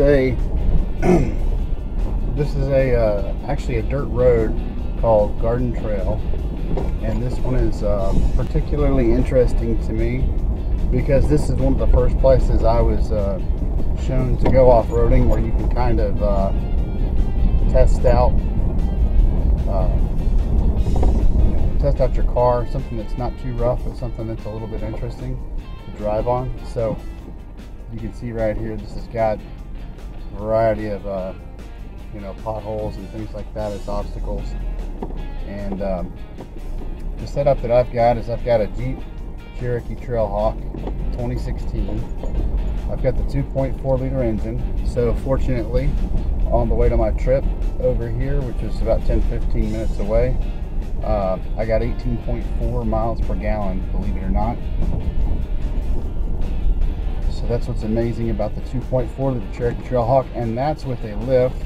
a actually a dirt road called Garden Trail, and this one is particularly interesting to me because this is one of the first places I was shown to go off-roading, where you can kind of test out your car, something that's not too rough, but something that's a little bit interesting to drive on. So you can see right here, this has got a variety of potholes and things like that as obstacles. And the setup that I've got is I've got a Jeep Cherokee Trailhawk 2016. I've got the 2.4 liter engine. So fortunately, on the way to my trip over here, which is about 10-15 minutes away, I got 18.4 miles per gallon, believe it or not. So that's what's amazing about the 2.4 liter Cherokee Trailhawk, and that's with a lift,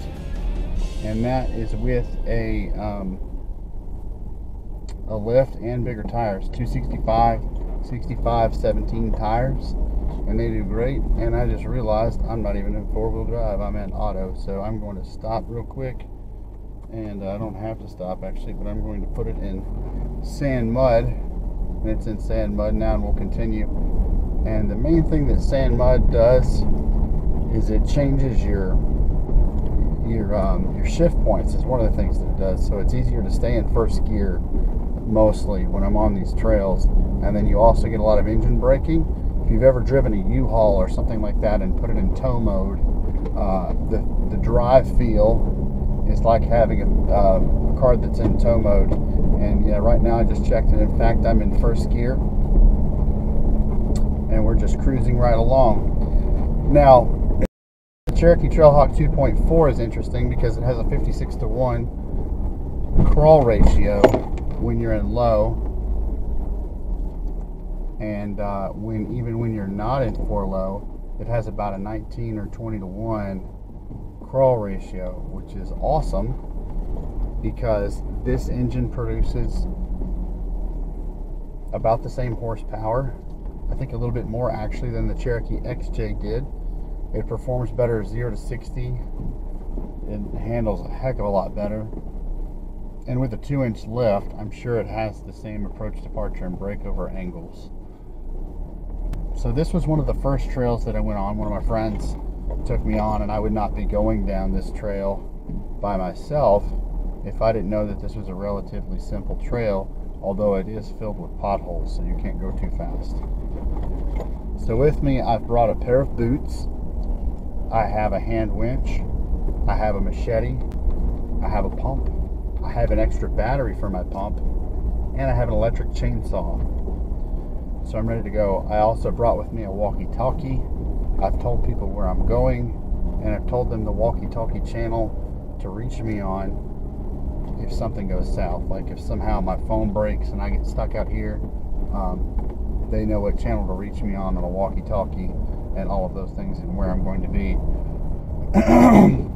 and that is with a lift and bigger tires, 265 17 tires, and they do great. And I just realized I'm not even in four-wheel drive, I'm in auto, so I'm going to stop real quick. And I don't have to stop actually, but I'm going to put it in sand mud, and it's in sand mud now, and we'll continue. And the main thing that sand mud does is it changes your shift points, is one of the things that it does. So it's easier to stay in first gear mostly when I'm on these trails. And then you also get a lot of engine braking. If you've ever driven a U-Haul or something like that and put it in tow mode, the drive feel is like having a car that's in tow mode. And yeah, right now I just checked it. In fact, I'm in first gear, and we're just cruising right along. Now, the Cherokee Trailhawk 2.4 is interesting because it has a 56:1 crawl ratio when you're in low, and even when you're not in 4 low, it has about a 19 or 20:1 crawl ratio, which is awesome because this engine produces about the same horsepower, I think a little bit more actually, than the Cherokee XJ did. It performs better 0 to 60. It handles a heck of a lot better. And with a 2-inch lift, I'm sure it has the same approach, departure, and breakover angles. So this was one of the first trails that I went on. One of my friends took me on, and I would not be going down this trail by myself if I didn't know that this was a relatively simple trail, although it is filled with potholes, so you can't go too fast. So with me, I've brought a pair of boots, I have a hand winch, I have a machete, I have a pump, I have an extra battery for my pump, and I have an electric chainsaw. So I'm ready to go. I also brought with me a walkie-talkie. I've told people where I'm going, and I've told them the walkie-talkie channel to reach me on if something goes south. Like if somehow my phone breaks and I get stuck out here, they know what channel to reach me on a walkie-talkie and all of those things and where I'm going to be.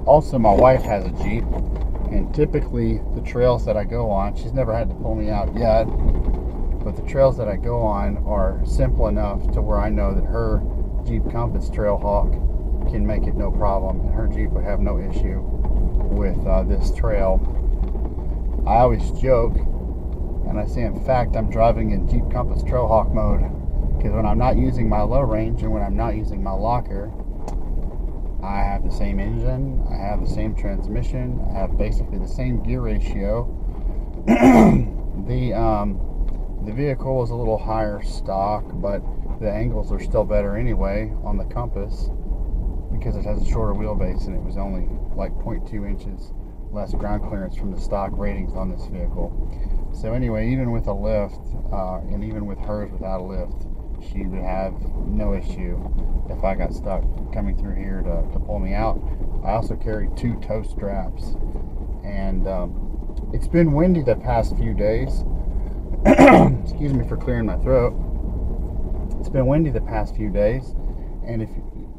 Also, my wife has a Jeep, and typically the trails that I go on, she's never had to pull me out yet, but the trails that I go on are simple enough to where I know that her Jeep Compass Trailhawk can make it no problem, and her Jeep would have no issue with this trail. I always joke, and I say in fact I'm driving in Jeep Compass Trailhawk mode, because when I'm not using my low range and when I'm not using my locker, I have the same engine, I have the same transmission, I have basically the same gear ratio. The vehicle is a little higher stock, but the angles are still better anyway on the Compass because it has a shorter wheelbase, and it was only like 0.2 inches less ground clearance from the stock ratings on this vehicle. So anyway, even with a lift, and even with hers without a lift, she would have no issue if I got stuck coming through here to pull me out. I also carry 2 tow straps, and it's been windy the past few days. Excuse me for clearing my throat. It's been windy the past few days, and if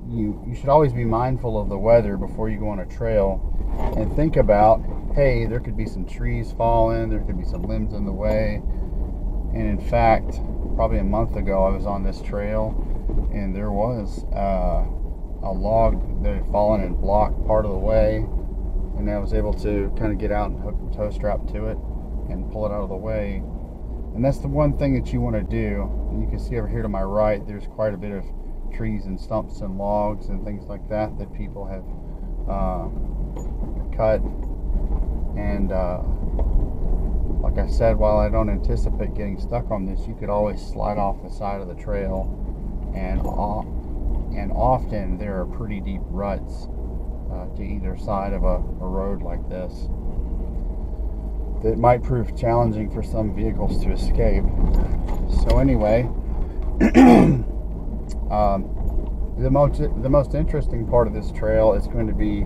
you should always be mindful of the weather before you go on a trail, and think about, hey, there could be some trees falling, there could be some limbs in the way. And in fact, probably a month ago I was on this trail, and there was a log that had fallen and blocked part of the way, and I was able to kind of get out and hook the tow strap to it and pull it out of the way. And that's the one thing that you want to do. And you can see over here to my right, there's quite a bit of trees and stumps and logs and things like that people have cut. And like I said, while I don't anticipate getting stuck on this, you could always slide off the side of the trail, and often there are pretty deep ruts to either side of a road like this that might prove challenging for some vehicles to escape. So anyway, the most interesting part of this trail is going to be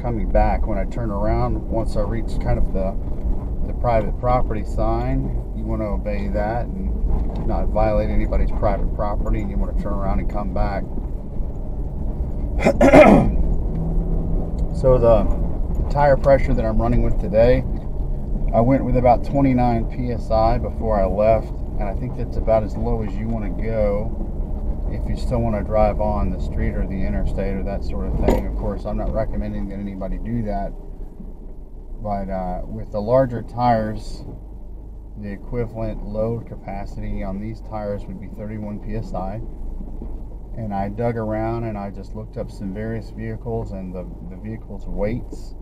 coming back when I turn around. Once I reach kind of the private property sign, you want to obey that and not violate anybody's private property, and you want to turn around and come back. So the tire pressure that I'm running with today, I went with about 29 psi before I left, and I think that's about as low as you want to go if you still want to drive on the street or the interstate or that sort of thing. Of course, I'm not recommending that anybody do that, but with the larger tires, the equivalent load capacity on these tires would be 31 psi. And I dug around and I just looked up some various vehicles and the vehicles' weights,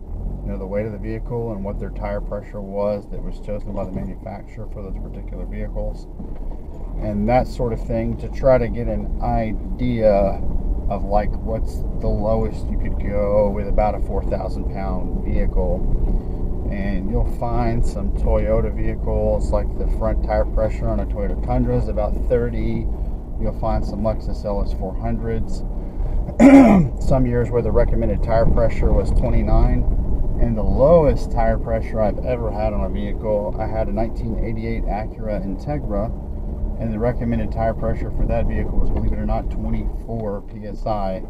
the weight of the vehicle and what their tire pressure was that was chosen by the manufacturer for those particular vehicles, and that sort of thing, to try to get an idea of like what's the lowest you could go with about a 4,000 pound vehicle. And you'll find some Toyota vehicles, like the front tire pressure on a Toyota Tundra is about 30. You'll find some Lexus LS400s. Some years where the recommended tire pressure was 29. And the lowest tire pressure I've ever had on a vehicle, I had a 1988 Acura Integra, and the recommended tire pressure for that vehicle was, believe it or not, 24 psi.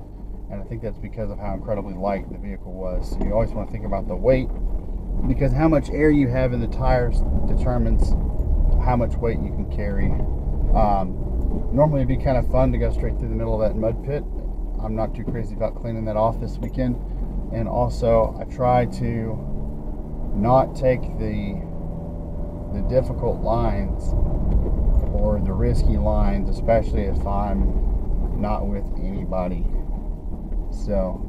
And I think that's because of how incredibly light the vehicle was. So you always want to think about the weight, because how much air you have in the tires determines how much weight you can carry. Normally it'd be kind of fun to go straight through the middle of that mud pit. I'm not too crazy about cleaning that off this weekend. And also I try to not take the difficult lines or the risky lines, especially if I'm not with anybody. So,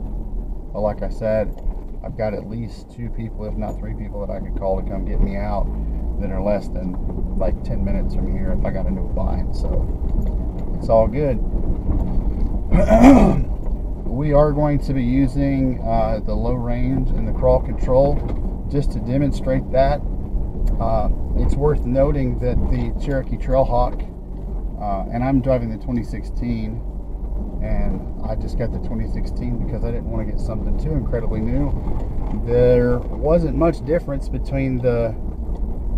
but like I said, I've got at least 2 people, if not 3 people, that I could call to come get me out that are less than like 10 minutes from here if I got into a bind. So it's all good. We are going to be using the low range and the crawl control just to demonstrate that. It's worth noting that the Cherokee Trailhawk, and I'm driving the 2016, and I just got the 2016 because I didn't want to get something too incredibly new. There wasn't much difference between the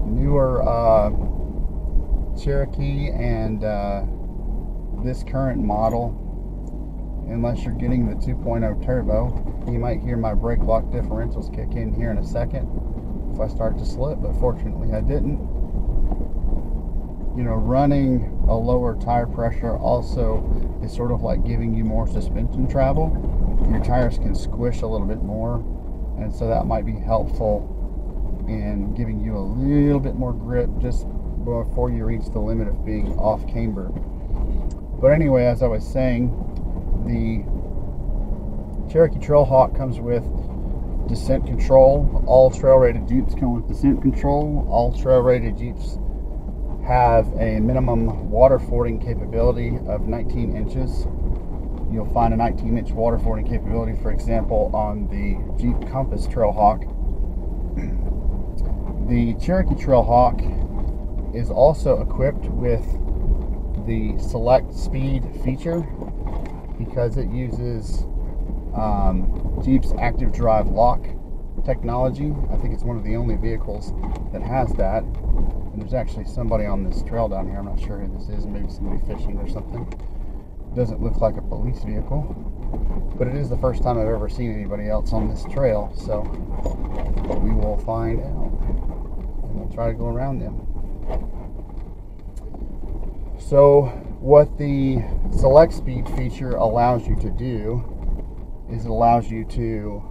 newer Cherokee and this current model, unless you're getting the 2.0 turbo. You might hear my brake lock differentials kick in here in a second if I start to slip, but fortunately I didn't. Running a lower tire pressure also is sort of like giving you more suspension travel. Your tires can squish a little bit more, and so that might be helpful in giving you a little bit more grip just before you reach the limit of being off camber. But anyway, as I was saying, the Cherokee Trailhawk comes with descent control. All trail-rated Jeeps come with descent control. All trail-rated Jeeps have a minimum water fording capability of 19 inches. You'll find a 19-inch water fording capability, for example, on the Jeep Compass Trailhawk. The Cherokee Trailhawk is also equipped with the Select Speed feature because it uses Jeep's Active Drive Lock technology. I think it's one of the only vehicles that has that. And there's actually somebody on this trail down here. I'm not sure who this is. Maybe somebody fishing or something. It doesn't look like a police vehicle, but it is the first time I've ever seen anybody else on this trail. So we will find out, and we'll try to go around them. So what the Select Speed feature allows you to do is it allows you to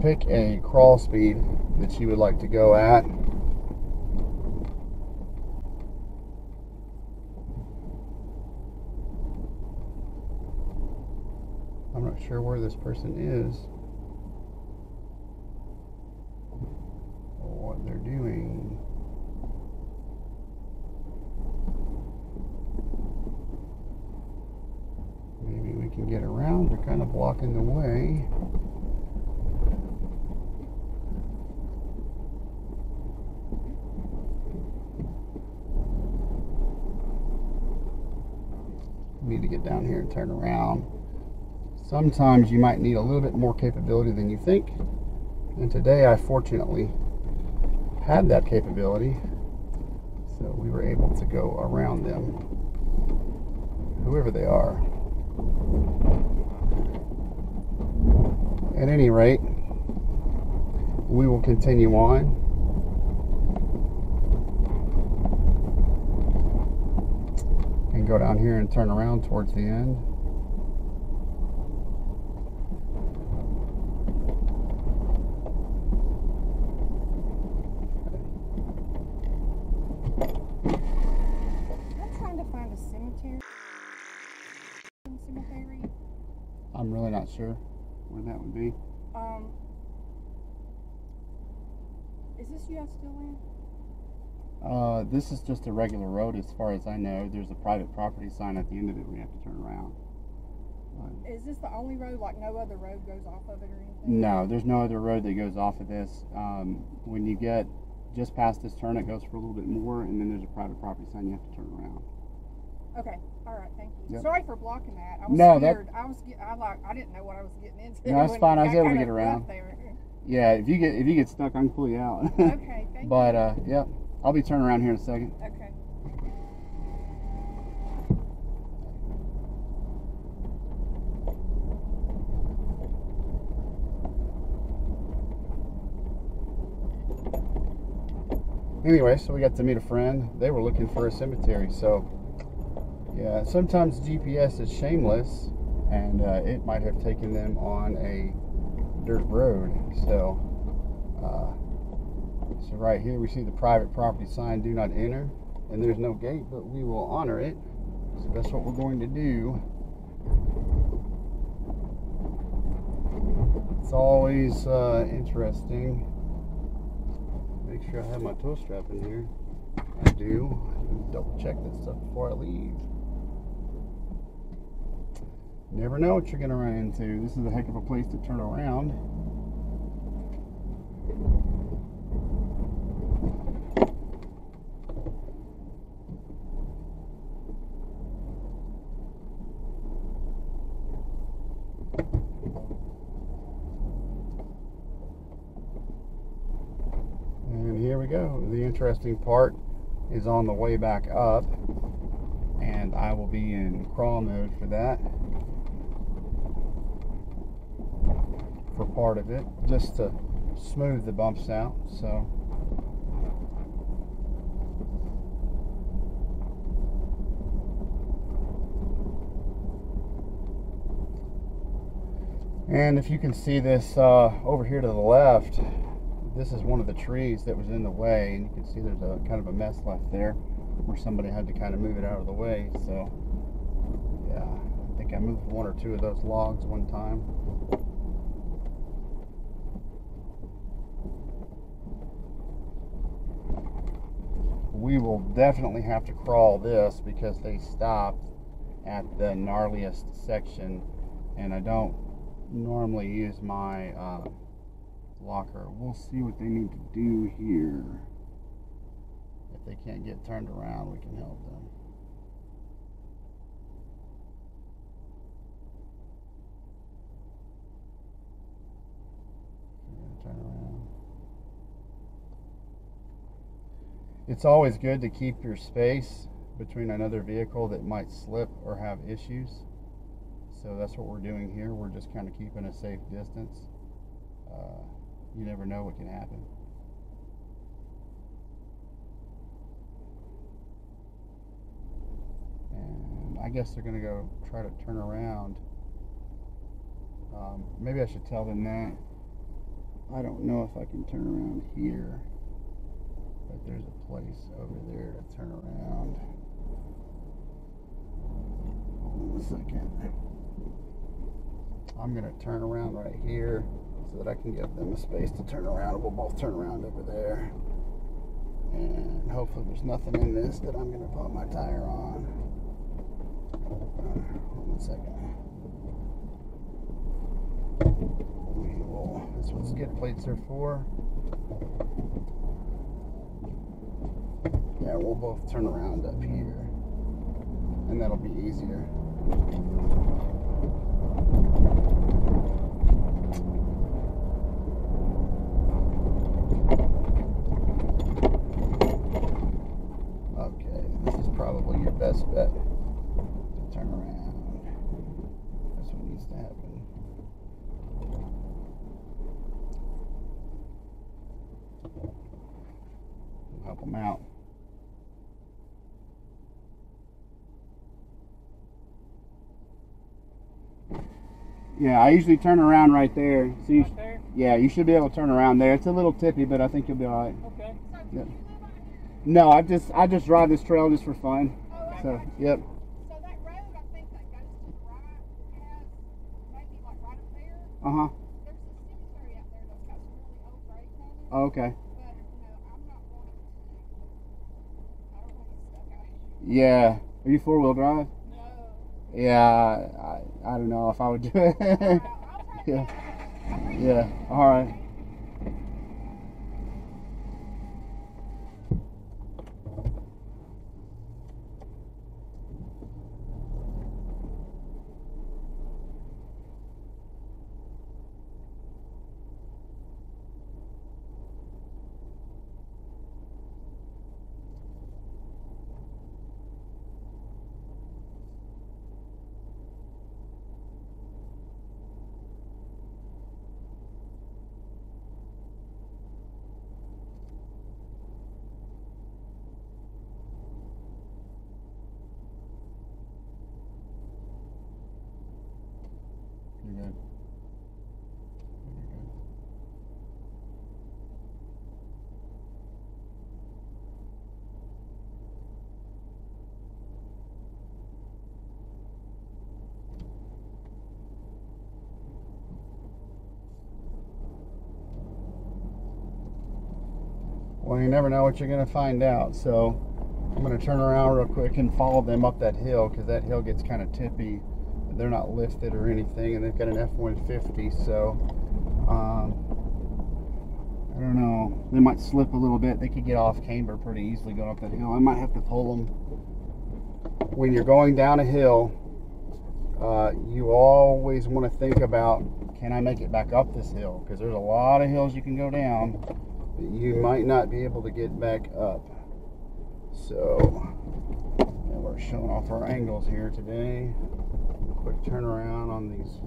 pick a crawl speed that you would like to go at. I'm not sure where this person is or what they're doing. Maybe we can get around. They're kind of blocking the way. Need to get down here and turn around. Sometimes you might need a little bit more capability than you think, and today I fortunately had that capability, so we were able to go around them, whoever they are. At any rate, we will continue on. And go down here and turn around towards the end. I'm trying to find a cemetery. I'm really not sure where that would be. Is this you guys still in? This is just a regular road as far as I know. There's a private property sign at the end of it we have to turn around. Is this the only road, like no other road goes off of it or anything? No, there's no other road that goes off of this. When you get just past this turn, it goes for a little bit more, and then there's a private property sign you have to turn around. Okay, all right, thank you. Yep. Sorry for blocking that. I was scared. I didn't know what I was getting into. No, that's fine. I was able to get around. There. Yeah, if you get stuck, I can pull you out. Okay, thank you. But yeah, I'll be turning around here in a second. Okay. Anyway, so we got to meet a friend. They were looking for a cemetery, so yeah, sometimes GPS is shameless, and it might have taken them on a dirt road. So right here we see the private property sign, do not enter, and there's no gate, but we will honor it. So that's what we're going to do. It's always interesting. Make sure I have my tow strap in here. I do. Double check this stuff before I leave. Never know what you're going to run into. This is a heck of a place to turn around. And here we go. The interesting part is on the way back up, and I will be in crawl mode for that, for part of it, just to smooth the bumps out. So and if you can see this over here to the left, this is one of the trees that was in the way, and you can see there's a kind of a mess left there where somebody had to kind of move it out of the way. So yeah, I think I moved one or two of those logs one time. We will definitely have to crawl this because they stopped at the gnarliest section, and I don't normally use my locker. We'll see what they need to do here. If they can't get turned around, we can help them. Turn around. It's always good to keep your space between another vehicle that might slip or have issues. So that's what we're doing here. We're just kind of keeping a safe distance. You never know what can happen. And I guess they're going to go try to turn around maybe I should tell them that. I don't know if I can turn around here, but there's a place over there to turn around. Hold on a second. I'm gonna turn around right here so that I can give them a space to turn around. We'll both turn around over there. And hopefully there's nothing in this that I'm gonna put my tire on. Hold on a second. That's what skid plates are for. Yeah, we'll both turn around up here, and that'll be easier. Okay, this is probably your best bet to turn around. That's what needs to happen. Help them out. Yeah, I usually turn around right there. So you, right there? yeah, you should be able to turn around there. It's a little tippy, but I think you'll be all right. Okay. Yep. No, I just drive this trail just for fun. So, yep. So that road, I think that goes to the right, has maybe like right up there. Uh-huh. There's a cemetery out there that's got some really old graves on it. Oh, okay. But, I'm not wanting to, I don't want to get stuck out here. Yeah. Are you four-wheel drive? No. Yeah, I don't know if I would do it. I'll try Yeah. to Yeah. All right. You're good. You're good. Well, you never know what you're going to find out. So I'm going to turn around real quick and follow them up that hill, because that hill gets kind of tippy. They're not lifted or anything, and they've got an F-150, so I don't know. They might slip a little bit. They could get off camber pretty easily going up that hill. I might have to pull them. When you're going down a hill, you always want to think about, can I make it back up this hill? Because there's a lot of hills you can go down that you might not be able to get back up. So, yeah, we're showing off our angles here today. Quick turnaround on these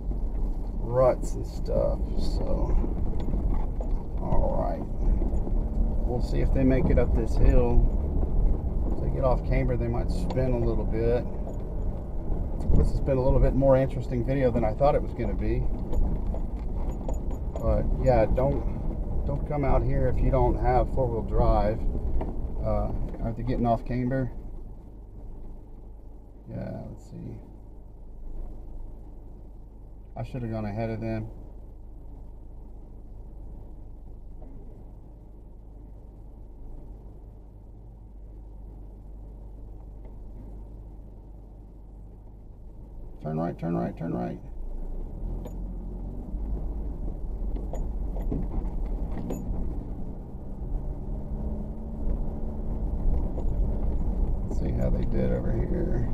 ruts and stuff. So, all right, we'll see if they make it up this hill. If they get off camber, they might spin a little bit. This has been a little bit more interesting video than I thought it was going to be. But yeah, don't come out here if you don't have four-wheel drive. Are they getting off camber? Yeah, let's see. I should have gone ahead of them. Turn right, turn right, turn right. Let's see how they did over here.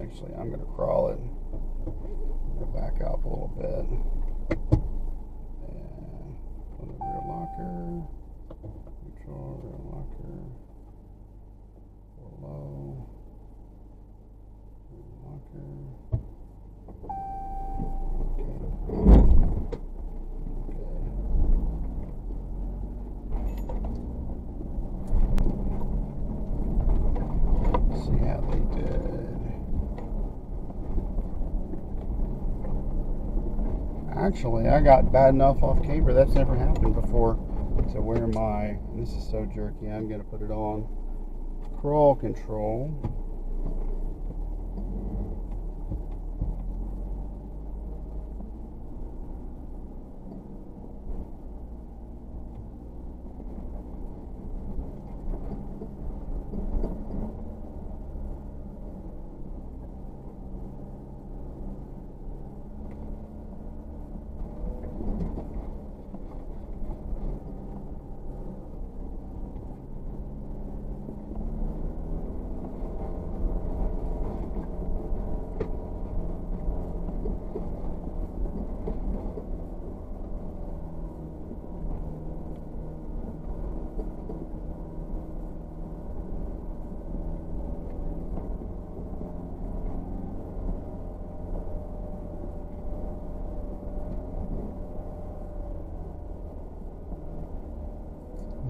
Actually, I'm going to crawl it. I'm going to back up a little bit. And on the rear locker. Control, rear locker. Low. Rear locker. Actually, I got bad enough off caber. That's never happened before. To where this is so jerky, I'm going to put it on crawl control.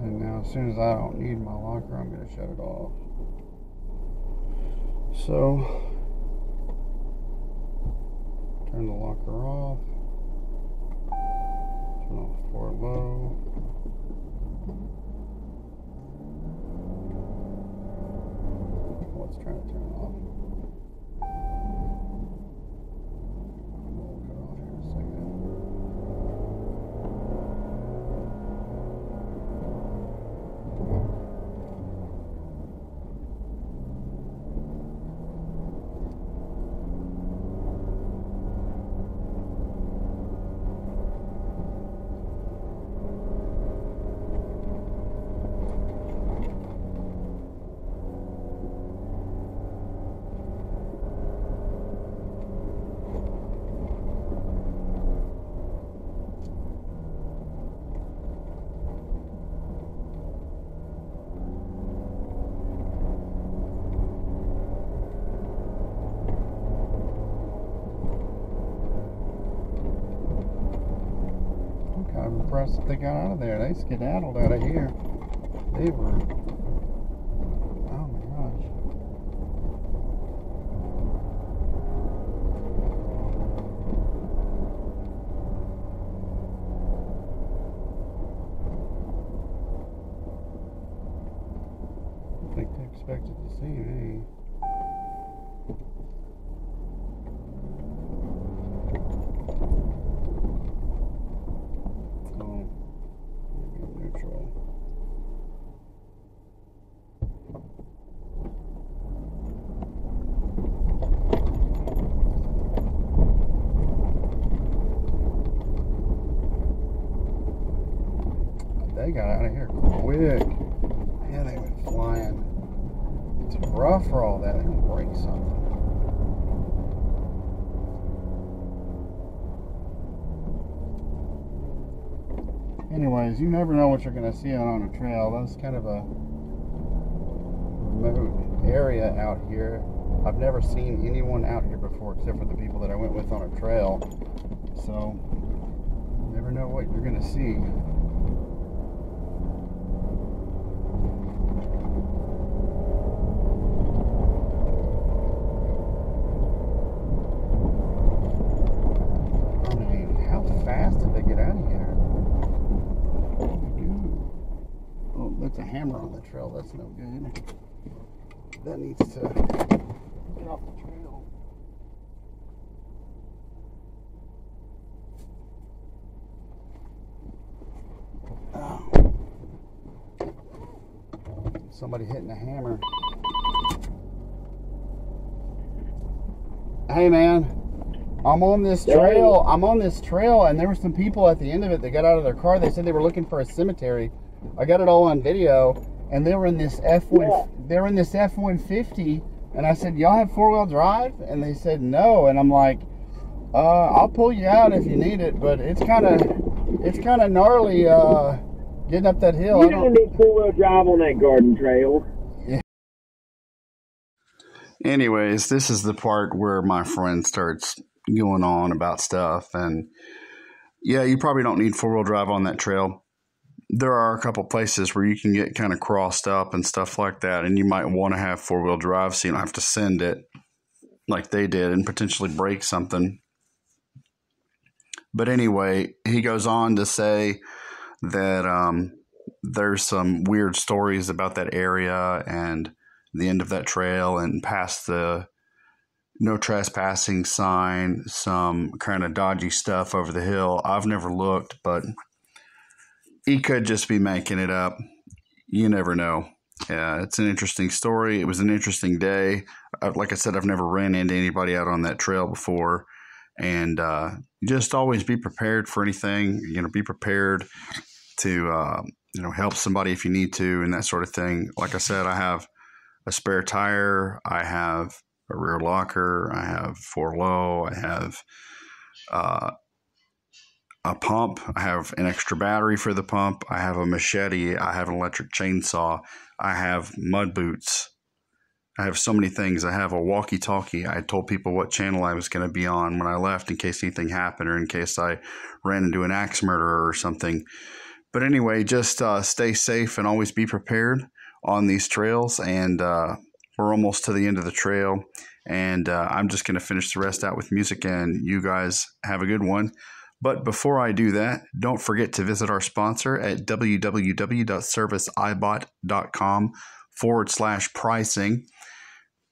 And now, as soon as I don't need my locker, I'm going to shut it off. So, turn the locker off. Turn off for low. Oh, it's trying to turn it off. We'll cut off here in a second. I'm impressed that they got out of there. They skedaddled out of here. They were, oh my gosh. I think they expected to see me. They got out of here quick. Man, they went flying. It's rough for all that. They can break something. Anyways, you never know what you're going to see on a trail. That's kind of a remote area out here. I've never seen anyone out here before except for the people that I went with on a trail. So, you never know what you're going to see. Fast did they get out of here? Oh, that's a hammer on the trail. That's no good. That needs to get off the trail. Oh. Somebody hitting a hammer. Hey, man. I'm on this trail, and there were some people at the end of it that got out of their car. They said they were looking for a cemetery. I got it all on video, and they were in this F-150, and I said, y'all have four-wheel drive? And they said no, and I'm like, I'll pull you out if you need it, but it's kind of gnarly getting up that hill. You don't need four-wheel drive on that garden trail. Anyways, this is the part where my friend starts going on about stuff, and yeah, you probably don't need four-wheel drive on that trail. There are a couple places where you can get kind of crossed up and stuff like that, and you might want to have four-wheel drive so you don't have to send it like they did and potentially break something. But anyway, he goes on to say that there's some weird stories about that area and the end of that trail and past the no trespassing sign, some kind of dodgy stuff over the hill. I've never looked, but he could just be making it up. You never know. Yeah, it's an interesting story. It was an interesting day. Like I said, I've never ran into anybody out on that trail before. And just always be prepared for anything. Be prepared to, help somebody if you need to and that sort of thing. Like I said, I have a spare tire. I have a rear locker. I have 4-low. I have a pump. I have an extra battery for the pump. I have a machete. I have an electric chainsaw. I have mud boots. I have so many things. I have a walkie-talkie. I told people what channel I was going to be on when I left in case anything happened or in case I ran into an axe murderer or something. But anyway, just stay safe and always be prepared on these trails. And we're almost to the end of the trail. And I'm just going to finish the rest out with music, and you guys have a good one. But before I do that, don't forget to visit our sponsor at www.serviceibot.com/pricing.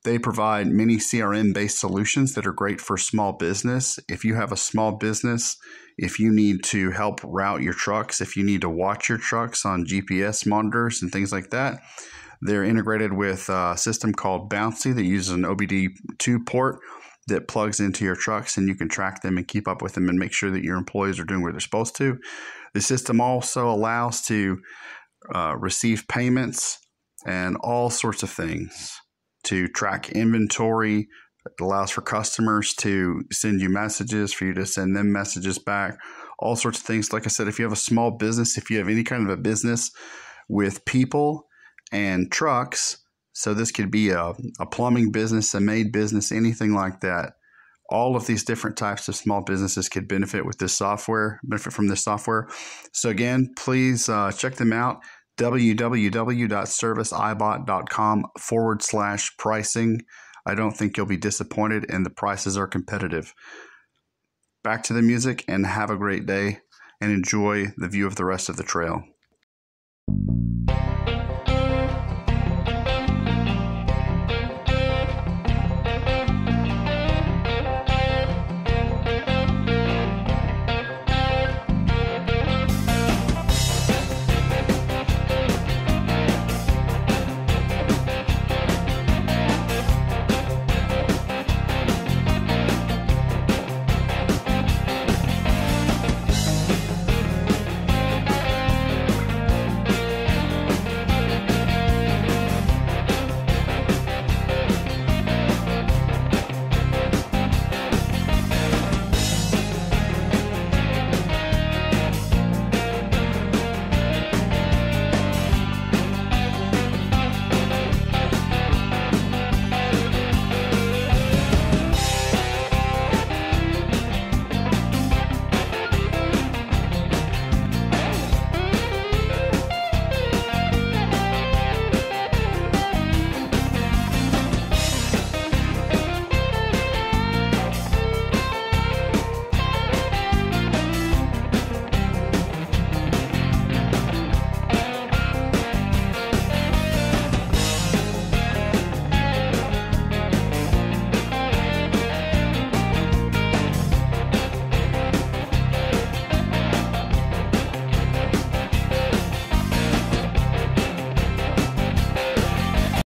They provide many CRM-based solutions that are great for small business. If you have a small business, if you need to help route your trucks, if you need to watch your trucks on GPS monitors and things like that, they're integrated with a system called Bouncy that uses an OBD2 port that plugs into your trucks, and you can track them and keep up with them and make sure that your employees are doing what they're supposed to. The system also allows to receive payments and all sorts of things, to track inventory. It allows for customers to send you messages, for you to send them messages back, all sorts of things. Like I said, if you have a small business, if you have any kind of a business with people and trucks, so this could be a plumbing business, a maid business, anything like that. All of these different types of small businesses could benefit from this software. So again, please check them out. www.serviceibot.com/pricing. I don't think you'll be disappointed, and the prices are competitive. Back to the music, and have a great day and enjoy the view of the rest of the trail.